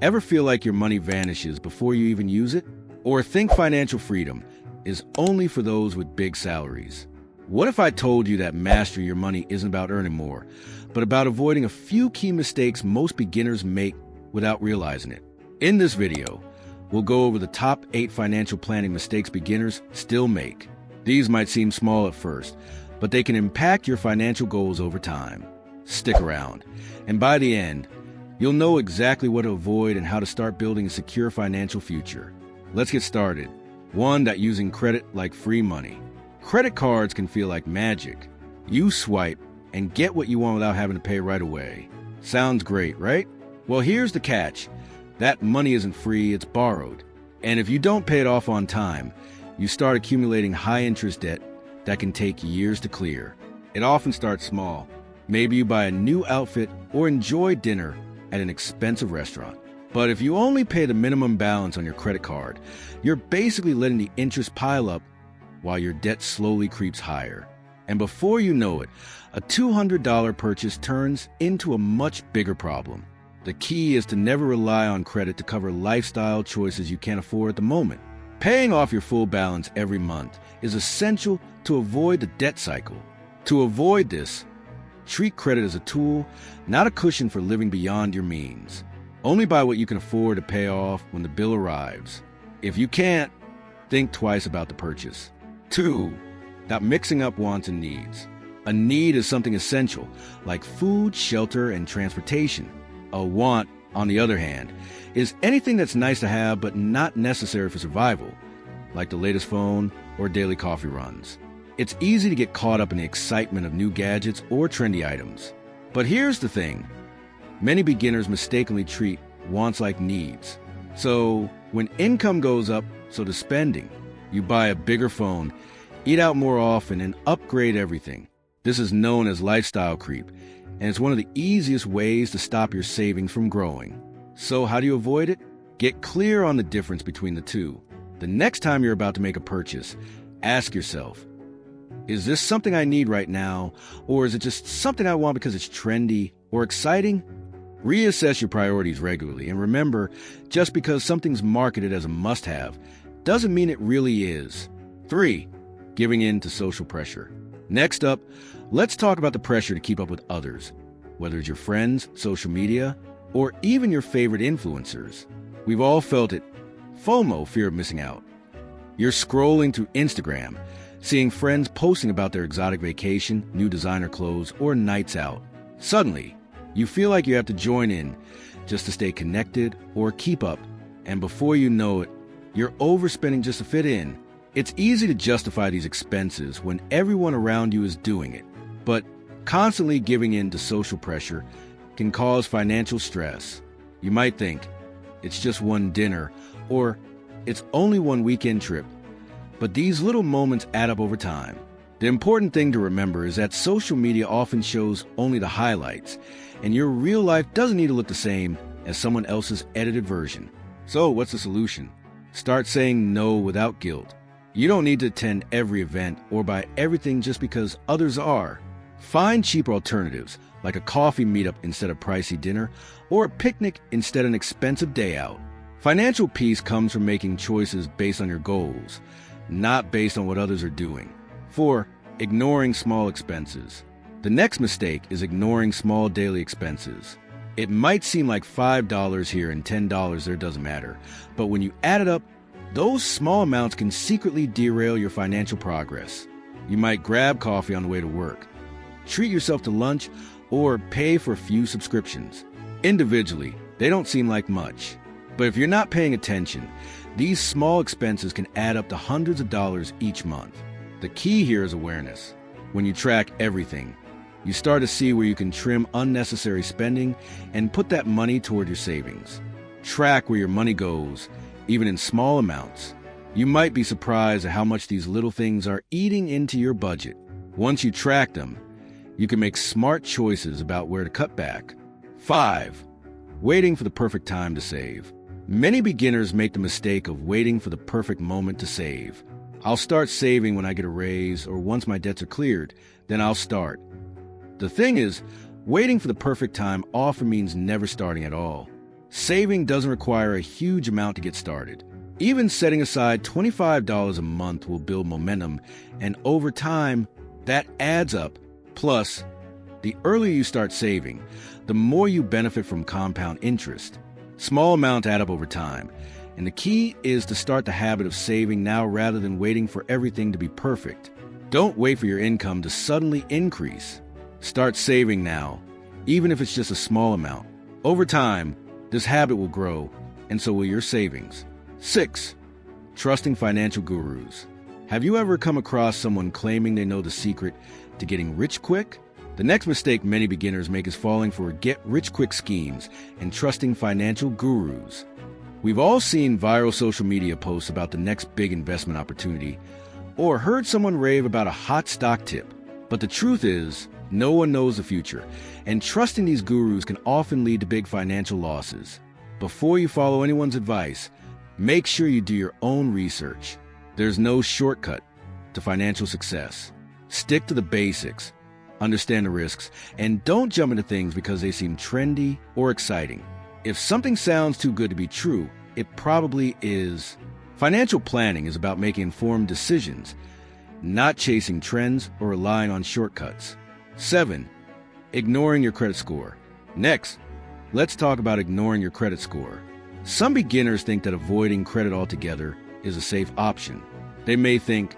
Ever feel like your money vanishes before you even use it? Or think financial freedom is only for those with big salaries? What if I told you that mastering your money isn't about earning more, but about avoiding a few key mistakes most beginners make without realizing it? In this video, we'll go over the top 8 financial planning mistakes beginners still make. These might seem small at first, but they can impact your financial goals over time. Stick around, and by the end, you'll know exactly what to avoid and how to start building a secure financial future. Let's get started. 1. That using credit like free money. Credit cards can feel like magic. You swipe and get what you want without having to pay right away. Sounds great, right? Well, here's the catch. That money isn't free, it's borrowed. And if you don't pay it off on time, you start accumulating high-interest debt that can take years to clear. It often starts small. Maybe you buy a new outfit or enjoy dinner at an expensive restaurant. But if you only pay the minimum balance on your credit card, you're basically letting the interest pile up while your debt slowly creeps higher. And before you know it, a $200 purchase turns into a much bigger problem. The key is to never rely on credit to cover lifestyle choices you can't afford at the moment. Paying off your full balance every month is essential to avoid the debt cycle. To avoid this, treat credit as a tool, not a cushion for living beyond your means. Only buy what you can afford to pay off when the bill arrives. If you can't, think twice about the purchase. 2. Not mixing up wants and needs. A need is something essential, like food, shelter, and transportation. A want, on the other hand, is anything that's nice to have but not necessary for survival, like the latest phone or daily coffee runs. It's easy to get caught up in the excitement of new gadgets or trendy items. But here's the thing. Many beginners mistakenly treat wants like needs. So when income goes up, so does spending. You buy a bigger phone, eat out more often, and upgrade everything. This is known as lifestyle creep, and it's one of the easiest ways to stop your savings from growing. So how do you avoid it? Get clear on the difference between the two. The next time you're about to make a purchase, ask yourself, is this something I need right now, or is it just something I want because it's trendy or exciting? Reassess your priorities regularly, and remember, just because something's marketed as a must-have doesn't mean it really is. 3. Giving in to social pressure. Next up, let's talk about the pressure to keep up with others, whether it's your friends, social media, or even your favorite influencers. We've all felt it. FOMO, fear of missing out. You're scrolling through Instagram, seeing friends posting about their exotic vacation, new designer clothes, or nights out. Suddenly, you feel like you have to join in just to stay connected or keep up, and before you know it, you're overspending just to fit in. It's easy to justify these expenses when everyone around you is doing it, but constantly giving in to social pressure can cause financial stress. You might think, it's just one dinner, or it's only one weekend trip, but these little moments add up over time. The important thing to remember is that social media often shows only the highlights, and your real life doesn't need to look the same as someone else's edited version. So what's the solution? Start saying no without guilt. You don't need to attend every event or buy everything just because others are. Find cheaper alternatives, like a coffee meetup instead of pricey dinner, or a picnic instead of an expensive day out. Financial peace comes from making choices based on your goals, not based on what others are doing. 4. Ignoring small expenses. The next mistake is ignoring small daily expenses. It might seem like $5 here and $10 there doesn't matter, but when you add it up, those small amounts can secretly derail your financial progress. You might grab coffee on the way to work, treat yourself to lunch, or pay for a few subscriptions. Individually, they don't seem like much. But if you're not paying attention, these small expenses can add up to hundreds of dollars each month. The key here is awareness. When you track everything, you start to see where you can trim unnecessary spending and put that money toward your savings. Track where your money goes, even in small amounts. You might be surprised at how much these little things are eating into your budget. Once you track them, you can make smart choices about where to cut back. 5. Waiting for the perfect time to save. Many beginners make the mistake of waiting for the perfect moment to save. I'll start saving when I get a raise or once my debts are cleared, then I'll start. The thing is, waiting for the perfect time often means never starting at all. Saving doesn't require a huge amount to get started. Even setting aside $25 a month will build momentum, and over time, that adds up. Plus, the earlier you start saving, the more you benefit from compound interest. Small amounts add up over time, and the key is to start the habit of saving now rather than waiting for everything to be perfect. Don't wait for your income to suddenly increase. Start saving now, even if it's just a small amount. Over time, this habit will grow, and so will your savings. 6. Trusting financial gurus. Have you ever come across someone claiming they know the secret to getting rich quick? The next mistake many beginners make is falling for get-rich-quick schemes and trusting financial gurus. We've all seen viral social media posts about the next big investment opportunity or heard someone rave about a hot stock tip. But the truth is, no one knows the future, and trusting these gurus can often lead to big financial losses. Before you follow anyone's advice, make sure you do your own research. There's no shortcut to financial success. Stick to the basics, understand the risks, and don't jump into things because they seem trendy or exciting. If something sounds too good to be true, it probably is. Financial planning is about making informed decisions, not chasing trends or relying on shortcuts. 7. Ignoring your credit score. Next, let's talk about ignoring your credit score. Some beginners think that avoiding credit altogether is a safe option. They may think,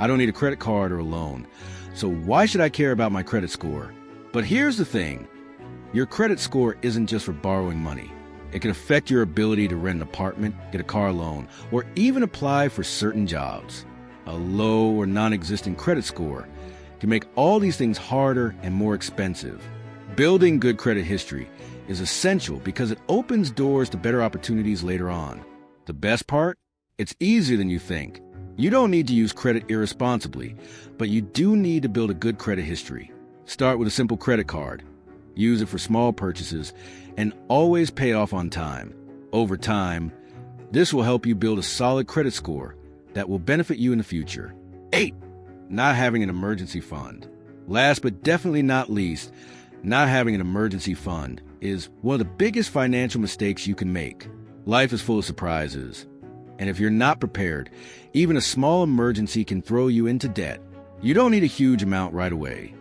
I don't need a credit card or a loan, so why should I care about my credit score? But here's the thing. Your credit score isn't just for borrowing money. It can affect your ability to rent an apartment, get a car loan, or even apply for certain jobs. A low or non-existent credit score can make all these things harder and more expensive. Building good credit history is essential because it opens doors to better opportunities later on. The best part? It's easier than you think. You don't need to use credit irresponsibly, but you do need to build a good credit history. Start with a simple credit card. Use it for small purchases and always pay off on time. Over time, this will help you build a solid credit score that will benefit you in the future. 8. Not having an emergency fund. Last but definitely not least, not having an emergency fund is one of the biggest financial mistakes you can make. Life is full of surprises, and if you're not prepared, even a small emergency can throw you into debt. You don't need a huge amount right away.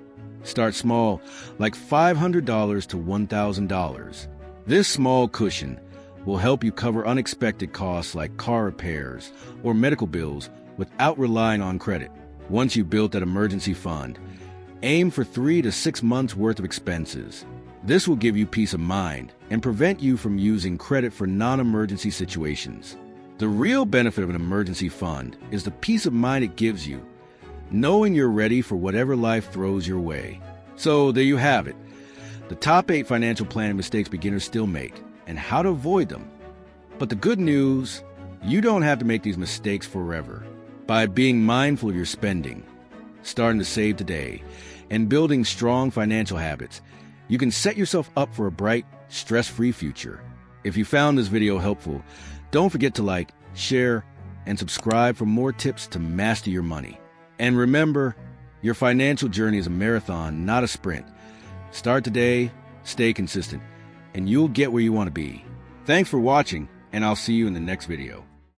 Start small, like $500 to $1,000. This small cushion will help you cover unexpected costs like car repairs or medical bills without relying on credit. Once you've built that emergency fund, aim for 3 to 6 months worth of expenses. This will give you peace of mind and prevent you from using credit for non-emergency situations. The real benefit of an emergency fund is the peace of mind it gives you, knowing you're ready for whatever life throws your way. So there you have it, the top 8 financial planning mistakes beginners still make and how to avoid them. But the good news, you don't have to make these mistakes forever. By being mindful of your spending, starting to save today, and building strong financial habits, you can set yourself up for a bright, stress-free future. If you found this video helpful, don't forget to like, share, and subscribe for more tips to master your money. And remember, your financial journey is a marathon, not a sprint. Start today, stay consistent, and you'll get where you want to be. Thanks for watching, and I'll see you in the next video.